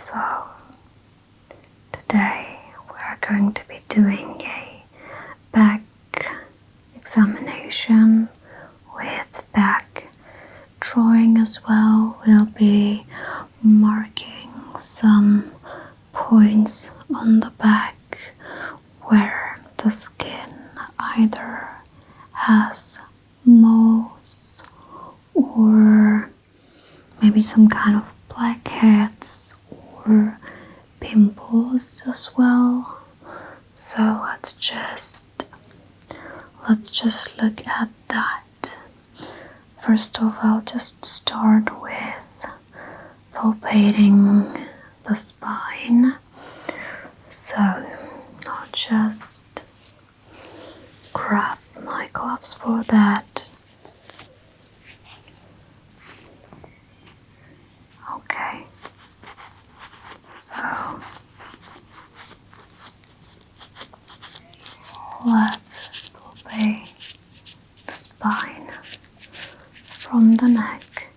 So today we are going to be doing a back examination with back drawing as well. We'll be marking some points on the back where the skin either has moles or maybe some kind of blackheads or pimples as well. So let's just look at that. First of all, I'll just start with palpating the spine. So I'll just grab my gloves for that. Okay, so let's palpate the spine from the neck.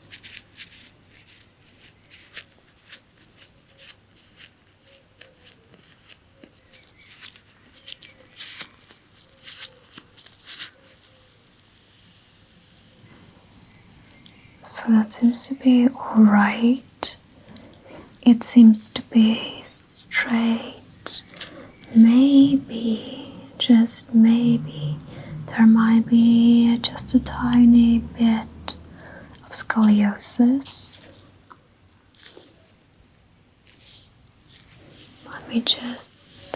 So that seems to be alright. It seems to be straight. Maybe, just maybe, there might be just a tiny bit of scoliosis. Let me just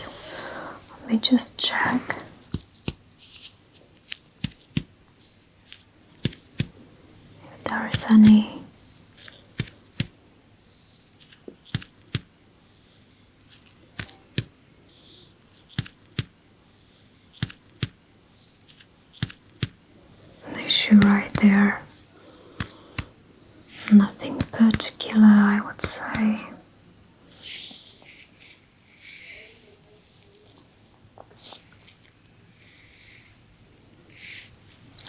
check. If there is any. Issue right there. Nothing particular, I would say.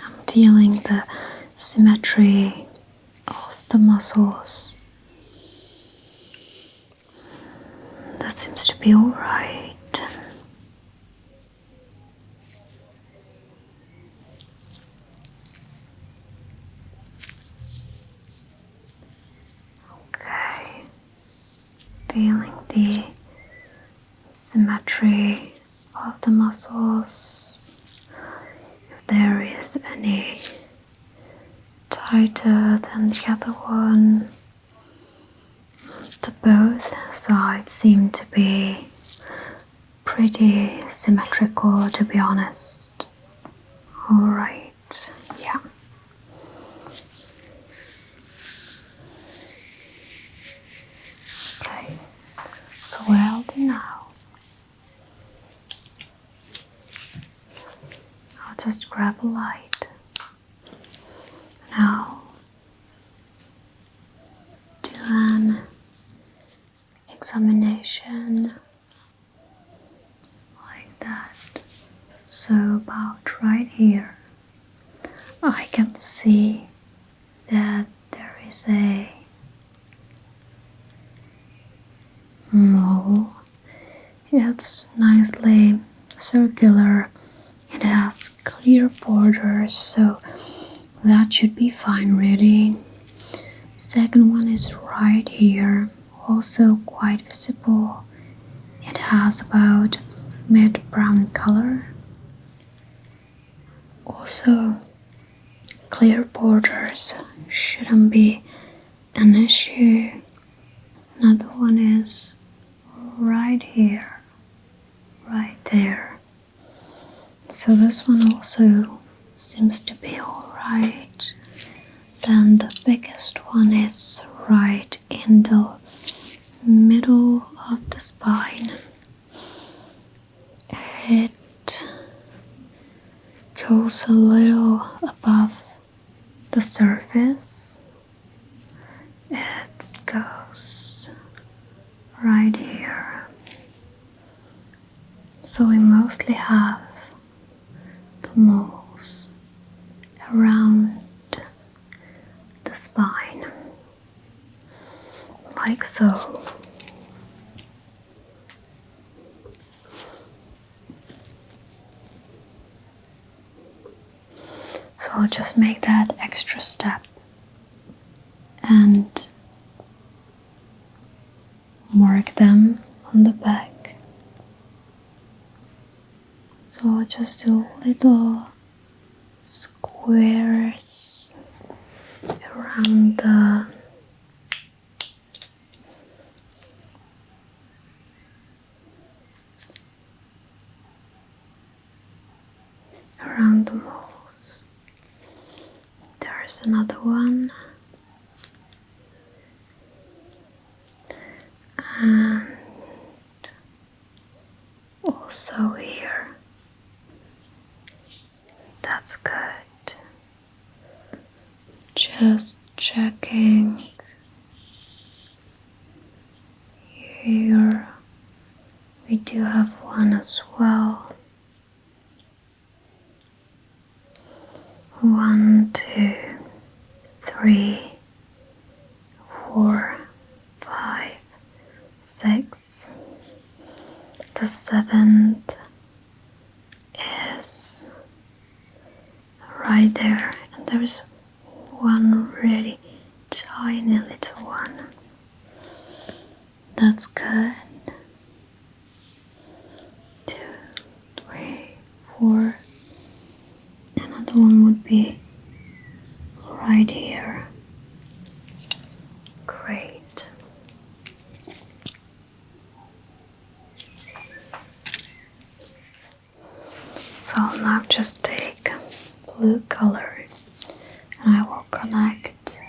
I'm feeling the symmetry of the muscles. That seems to be alright. Okay, feeling the symmetry of the muscles. If there is any tighter than the other one, the both sides seem to be pretty symmetrical, to be honest. Alright, yeah. Okay, so what I'll do now, I'll just grab a light. Now, do an examination like that. So about right here, I can see that there is a mole. It's nicely circular. It has clear borders, so that should be fine really. Second one is right here, also quite visible. It has about mid-brown color. Also clear borders shouldn't be an issue. Another one is right here, right there. So this one also seems to be alright. Then the biggest one is right in the middle of the spine. It goes a little above the surface. It goes right here. So we mostly have the moles around the spine, like so. So I'll just make that extra step and mark them on the back. So I'll just do little squares around the moles. There's another one, and also here. That's good. Just checking here. We do have one as well. 1, 2, 3, 4, 5, 6. The 7th is right there, and there's one really tiny little one. That's good. 2, 3, 4. Another one would be right here. Great. So I'll now just take blue color and I will connect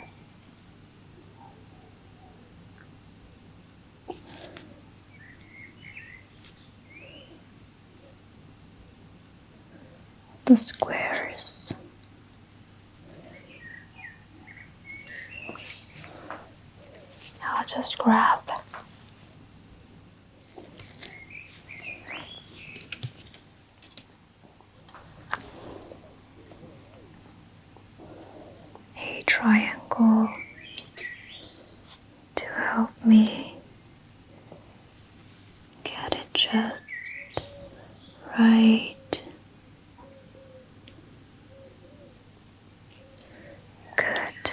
the squares. I'll just grab a triangle to help me get it just right. Good.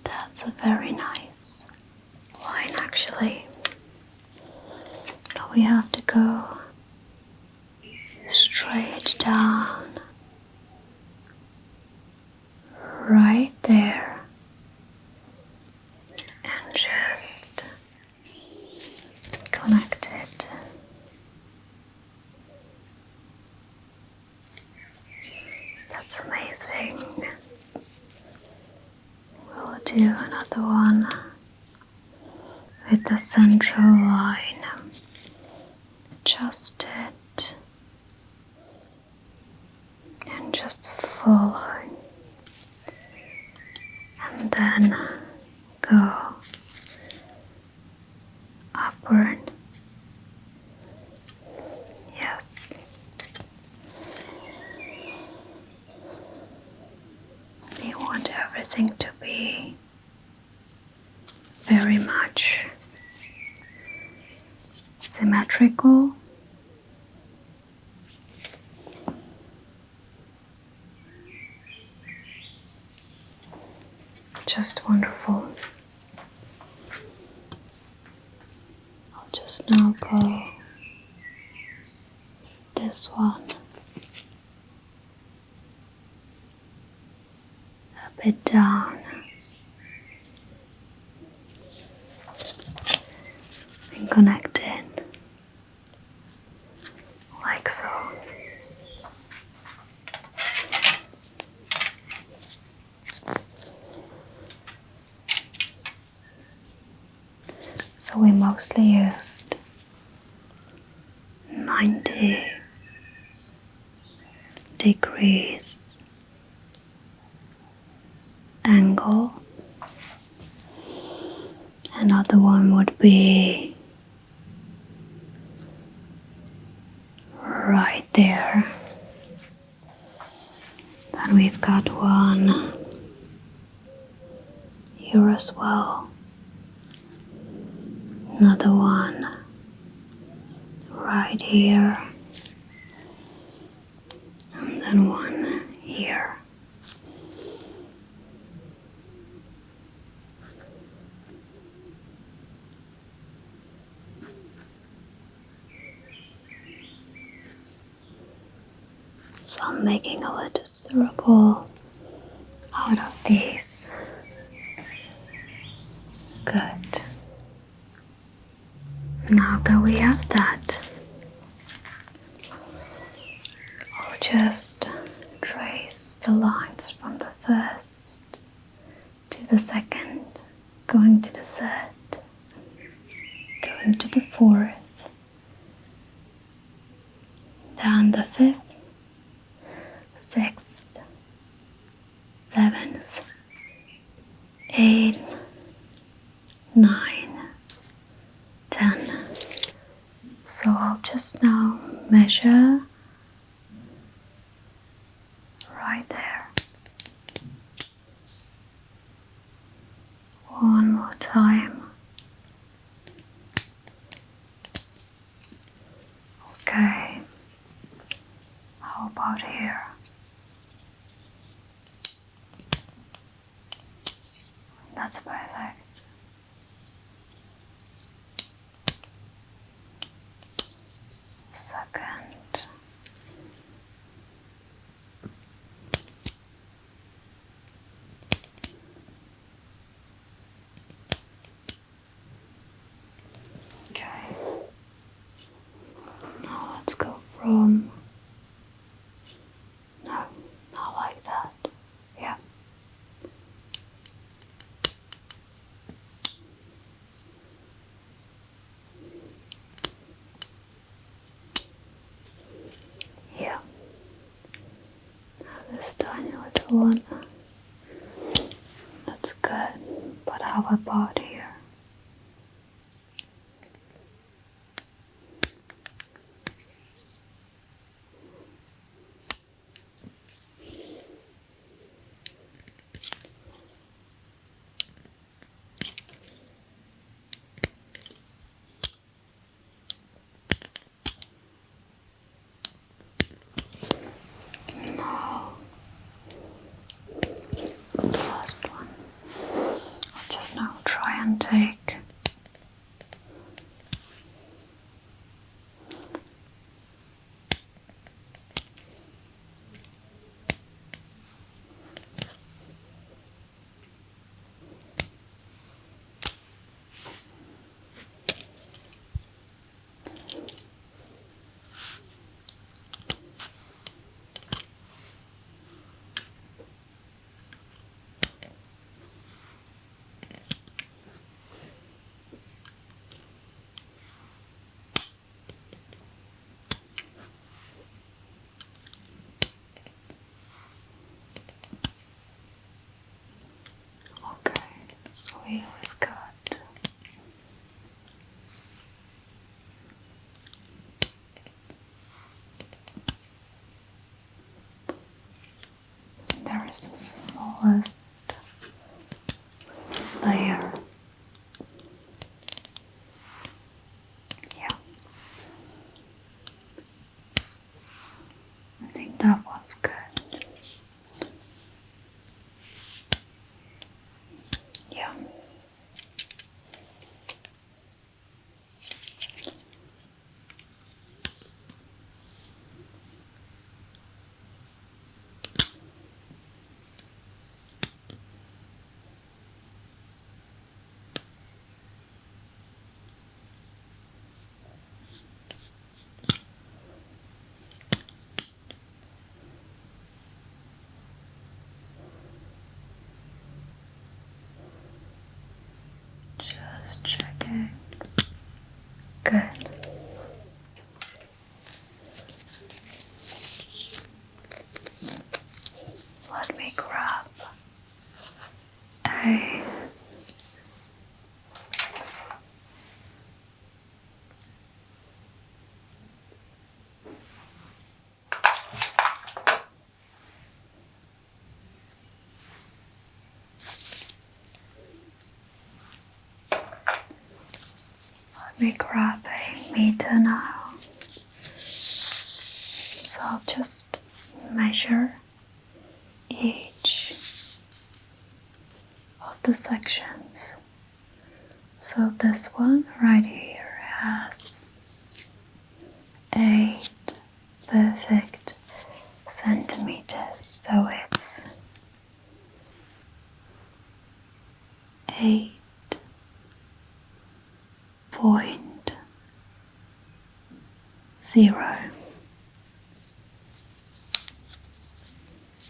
That's a very nice line actually. Now we have to go straight down right there and just connect it. That's amazing. We'll do another one with the central line. Adjust it and just follow. And then go upward. Yes. We want everything to be very much symmetrical. Just wonderful. I'll just now go this one a bit down and connect it like so. So we mostly used 90 degrees angle. Another one would be right there. Then we've got one here as well. Another one right here. And then one here. So I'm making a little circle out of these. Good. Now that we have that, I'll just trace the lines from the first to the second, going to the third, going to the fourth, then the fifth, sixth, seventh, eighth, 9, 10. So I'll just now measure right there. One more time. Okay. How about here? That's perfect. Second. Okay. Now let's go from, no, not like that. Yeah. Yeah. Now this tiny little one. That's good. But how about here? No. The last one. I'll just now try and take so here we've got there is the smallest layer. Yeah. I think that was good. Yeah. Just checking. Good. Let me grab a meter now. So I'll just measure each of the sections. So this one right here has 8 perfect centimeters, so it's 8.0.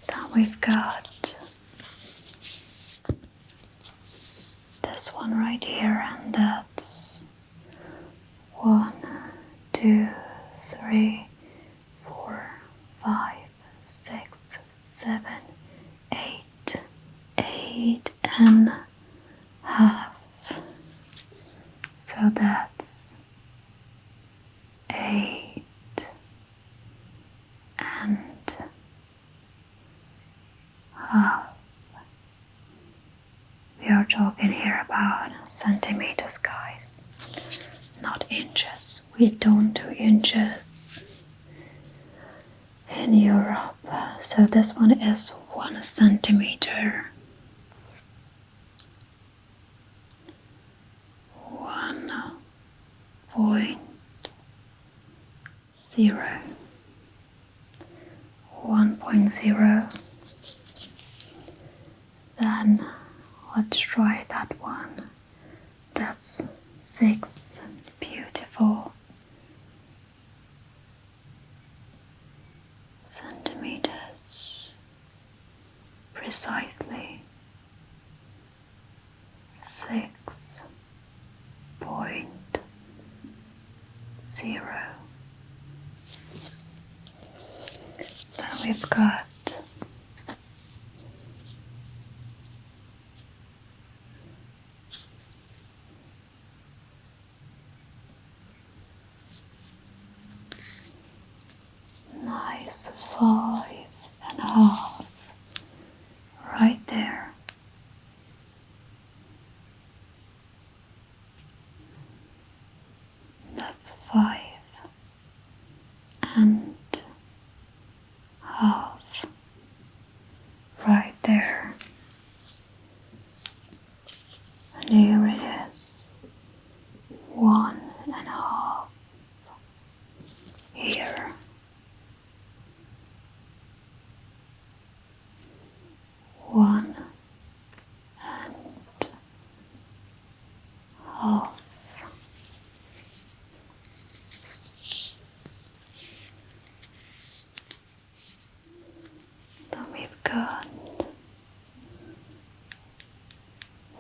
Then we've got this one right here, and that's 1, 2, 3, 4, 5, 6, 7, 8, 8.5. So that's 8.5. We are talking here about centimeters, guys, not inches. We don't do inches in Europe. So this one is 1 centimeter. 1.0. 1.0. Then let's try that one. That's 6 beautiful centimeters. Precisely 6.0. Then we've got nice 5.5 right there. That's 5.5 right there. And here it is, 1.5 here. 1.5. Then we've got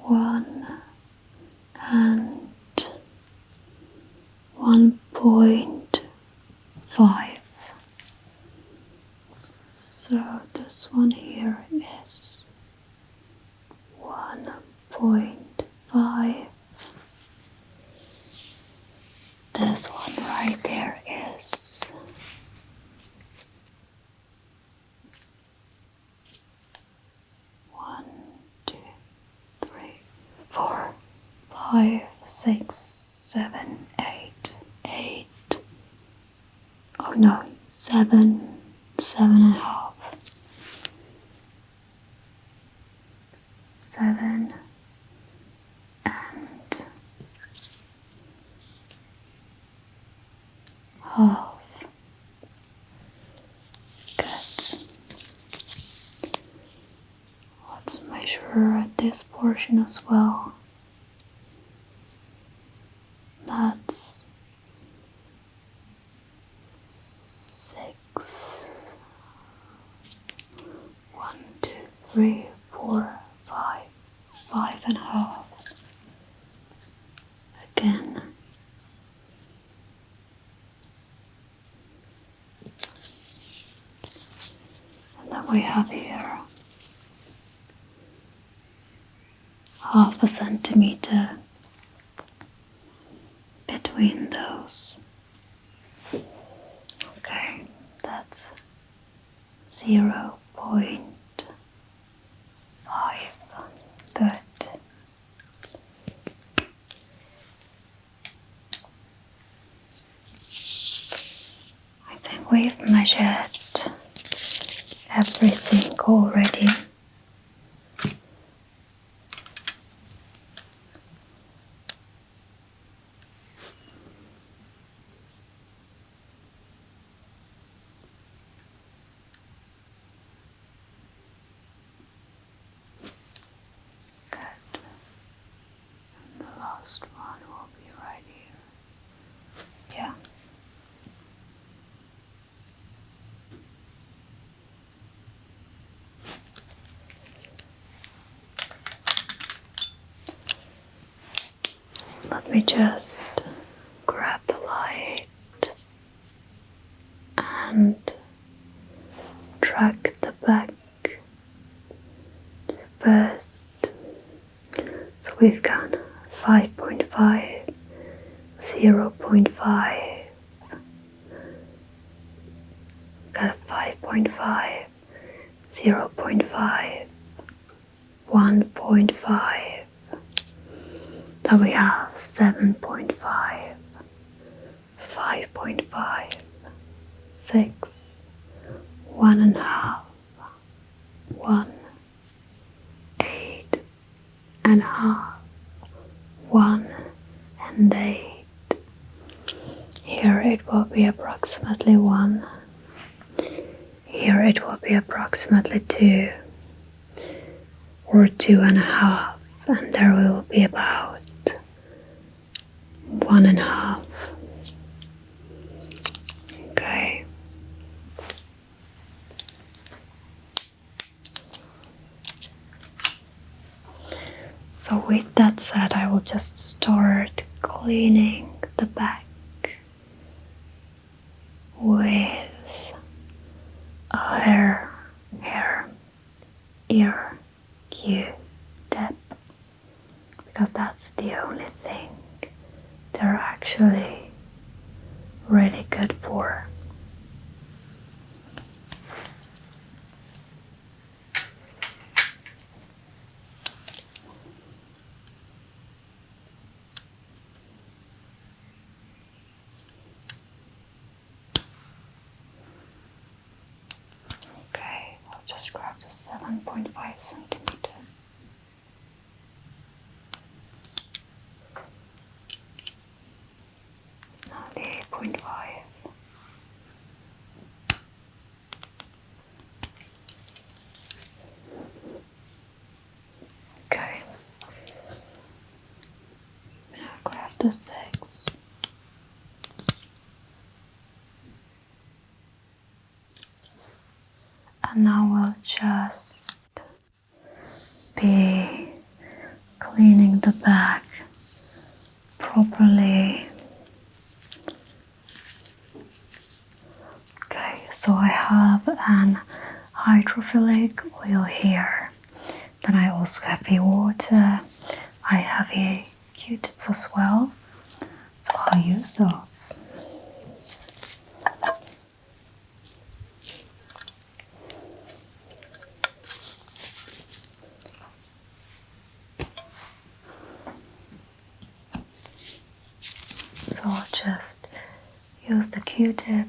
1.5. So this one here is 1.5. This one right there is 1, 2, 3, 4, 5, 6, 7, 8, 8. Oh no, 7.5. 7.5. Good. Let's measure this portion as well. That's 6. 1, 2, 3, 4, 5. 5.5. Again. And then we have here 0.5 centimeter between those. Okay, that's 0.5. Good. I think we've measured everything already. Good. And the last one will be right here. Yeah. Let me just grab the light and drag the back first. So we've got 5.5, 0.5, got 5.5, 0.5, 1.5. Then we have 7.5, 5.5, 6, 1.5, 1, 8.5, 1 and 8. Here it will be approximately 1. Here it will be approximately 2 or 2.5, and there will be about 1.5. Okay. So with that said, I will just start cleaning the back with a hair, ear, Q-tip, because that's the only thing they're actually really good for. Okay, I'll just grab the 7.5 centimeters. Now the 8.5. Okay. Now grab the 6. And now we'll just be cleaning the back properly. Okay, so I have an hydrophilic oil here. Then I also have the water. I have here Q-tips as well, so I'll use those. So I'll just use the Q-tip,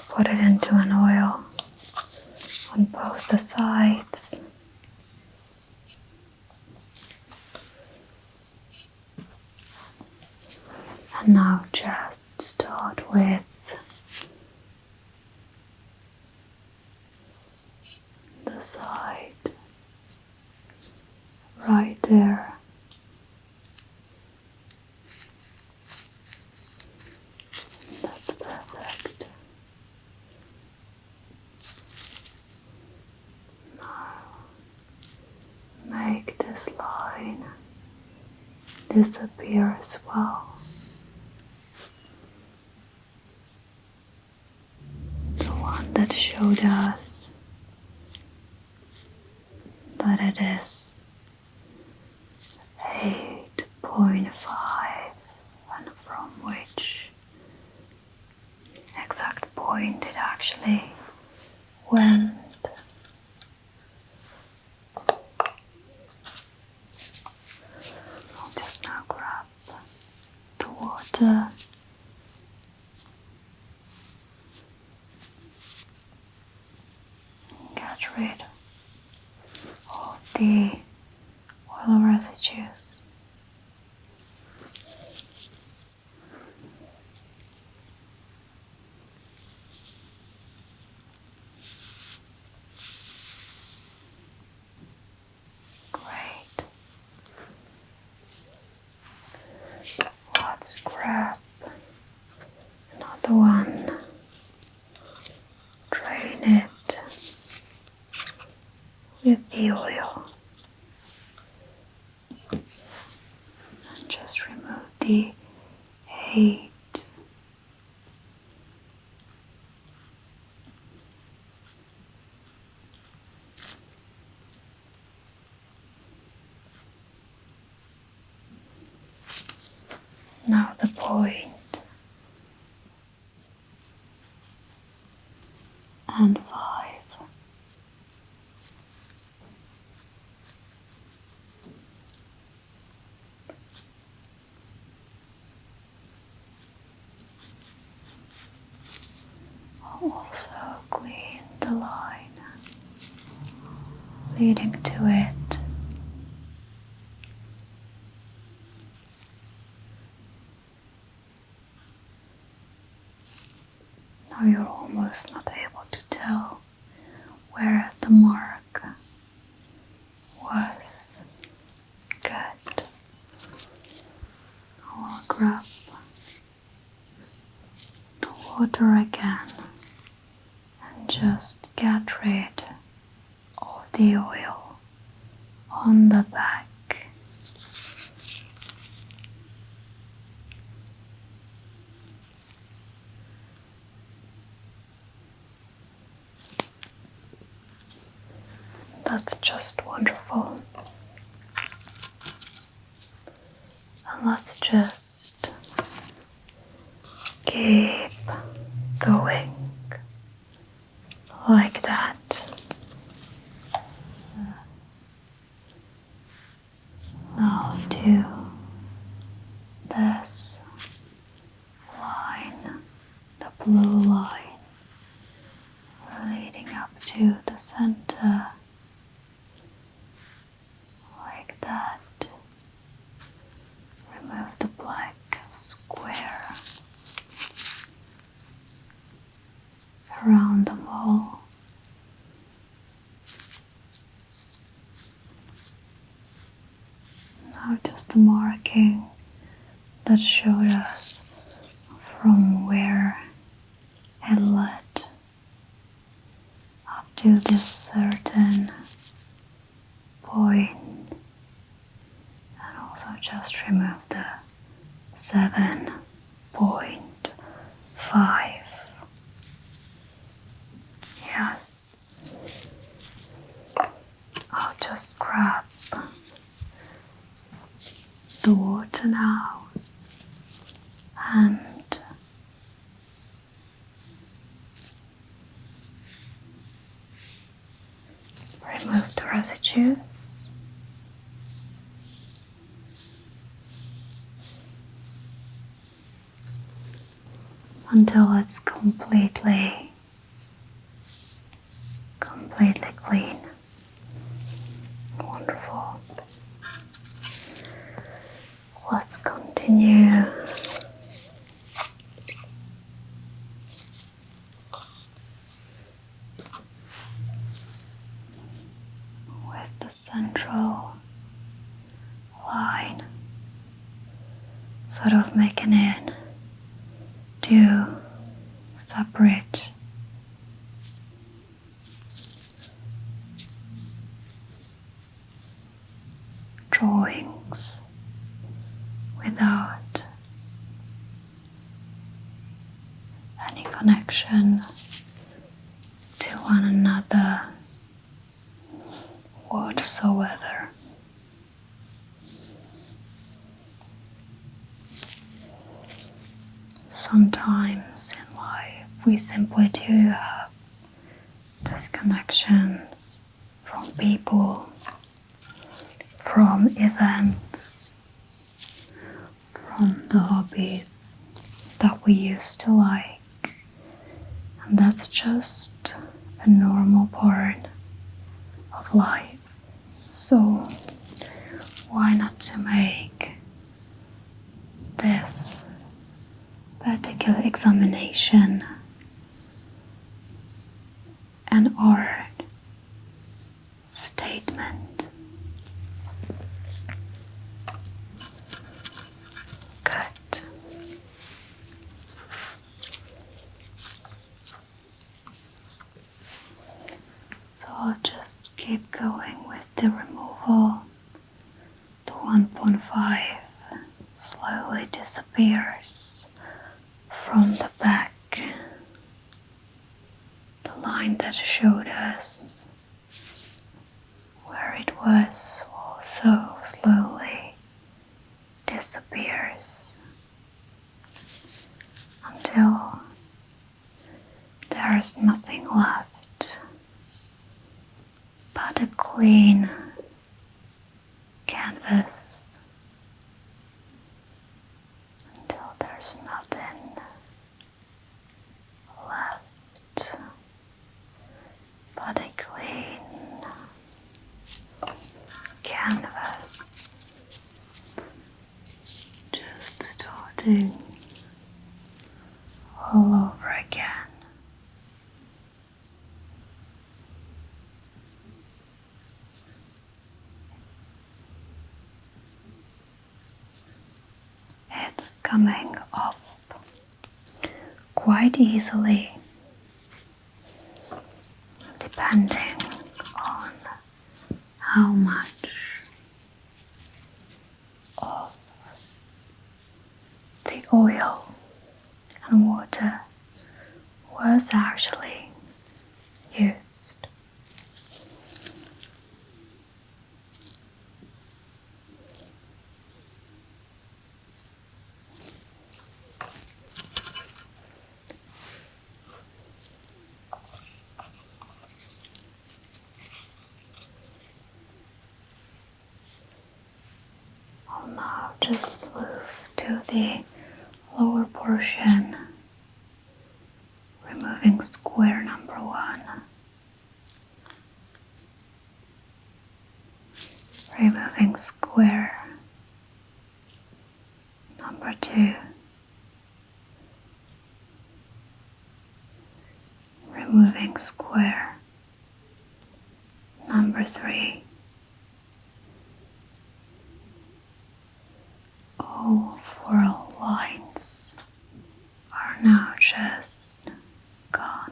put it into an oil on both the sides. And now just start with the side right there. That's perfect. Now make this line disappear as well. The one that showed us that it is 8.5, and from which exact point it actually went. I'll just now grab the water rid of the oil residues. Great. Let's grab another one. Drain it with the oil. And just remove the aid. Now the point. And 5. I'll also clean the line leading to it. Now you're almost not able to tell where the mark was. Good. I'll grab the water again and just get rid of the oil on the back. That's just wonderful. And let's just keep going like that. Now do this line, the blue line, leading up to the center. Like that. Remove the black square around the wall. Now just the marking that showed us from where it led up to this certain point. So just remove the 7.5. Yes. I'll just grab the water now and remove the residues. Until it's completely clean. Wonderful. Let's continue with the central line, sort of making it two separate drawings without any connection to one another whatsoever. Sometimes in life we simply do have disconnections from people, from events, from the hobbies that we used to like. And that's just a normal part of life. So why not to make this particular examination an art statement? Good. So I'll just keep going with the removal. The 1.5 slowly disappears from the back. The line that showed us where it was also slowly disappears until there's nothing left but a clean canvas, until there's nothing left but a clean canvas. Just starting all over again. It's coming off quite easily, depending on how much of the oil and water was actually used. I'll now just move to the lower portion, removing square number 1, removing square number 2, removing square number 3. All 4 lines are now just gone.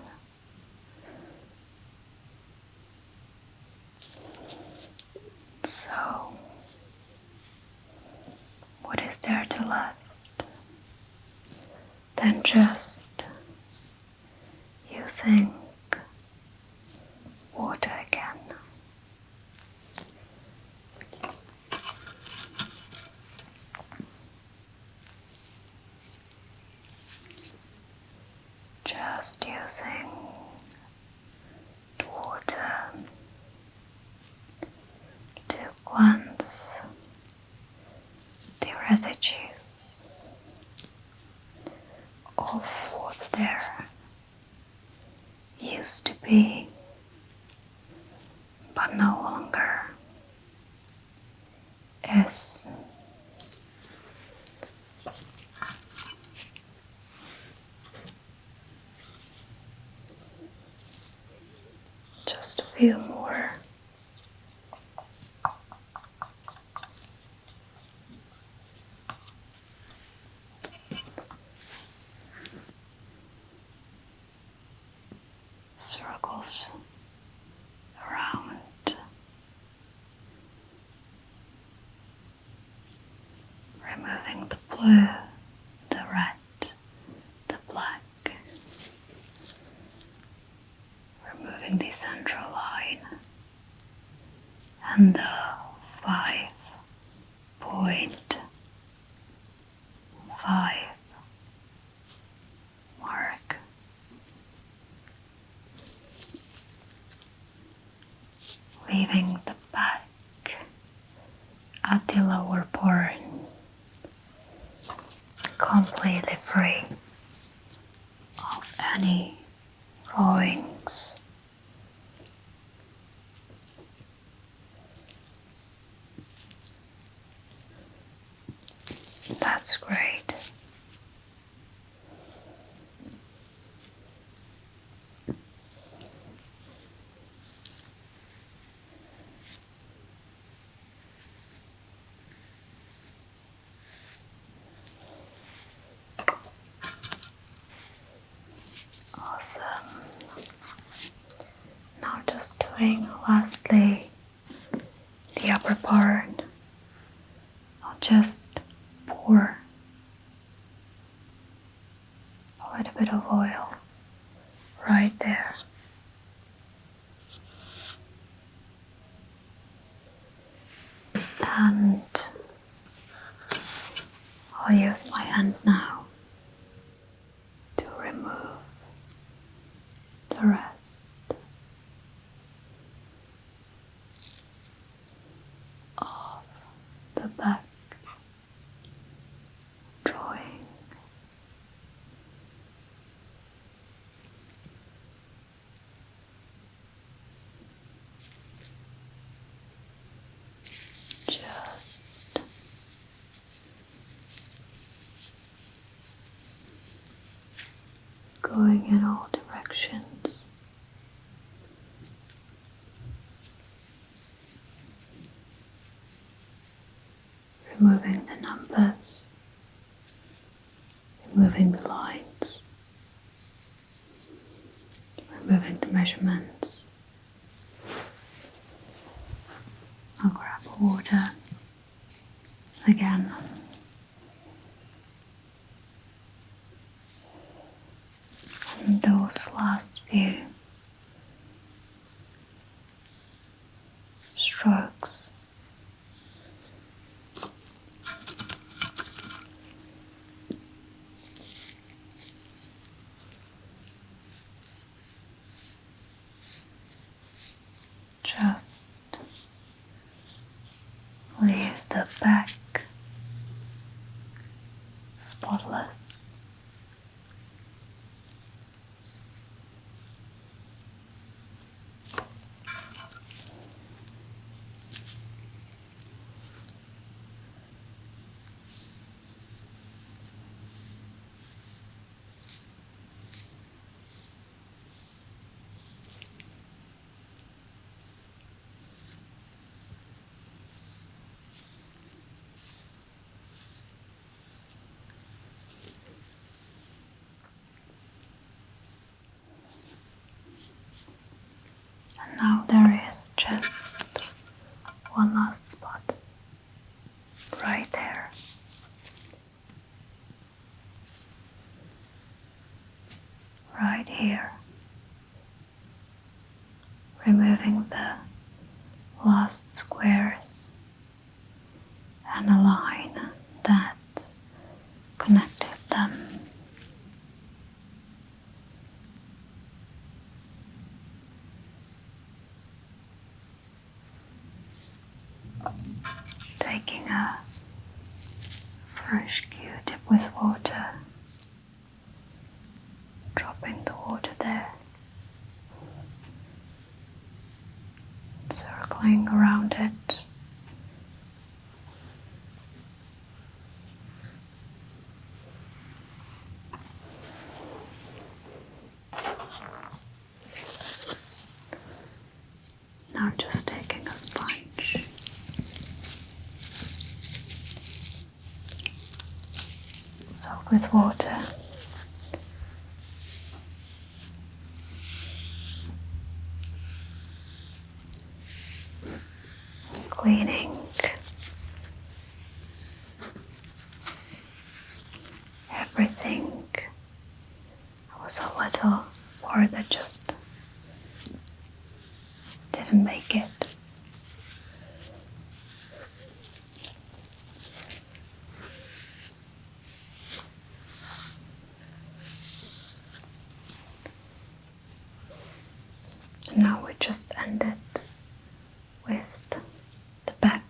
So, what is there to left? Then just using water again. Just using water to cleanse the residues of what there used to be, but no longer is. Just a few more. Circles around. Removing the blue, the red, the black. Removing the central line and the 5.5 mark. Leaving the back at the lower part completely free of any drawings. doing lastly the upper part, I'll just pour a little bit of oil right there. And I'll use my hand now to remove the rest of the back drawing. Just going in all directions. Removing the numbers, removing the lines, removing the measurements. I'll grab a water again. And those last few strokes just leave the back spotless. And now there is just one last spot right there. Right here. Removing the last squares and a line that connected them. Taking a fresh Q-tip with water, dropping the water there, circling around it. Now just taking a sponge, soak with water, cleaning everything. There was a little part that just didn't make it. And now we just ended with the back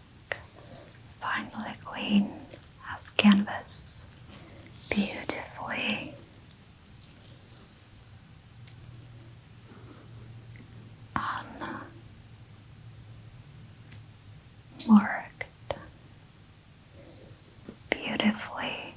finally clean as canvas, beautifully unmarked, beautifully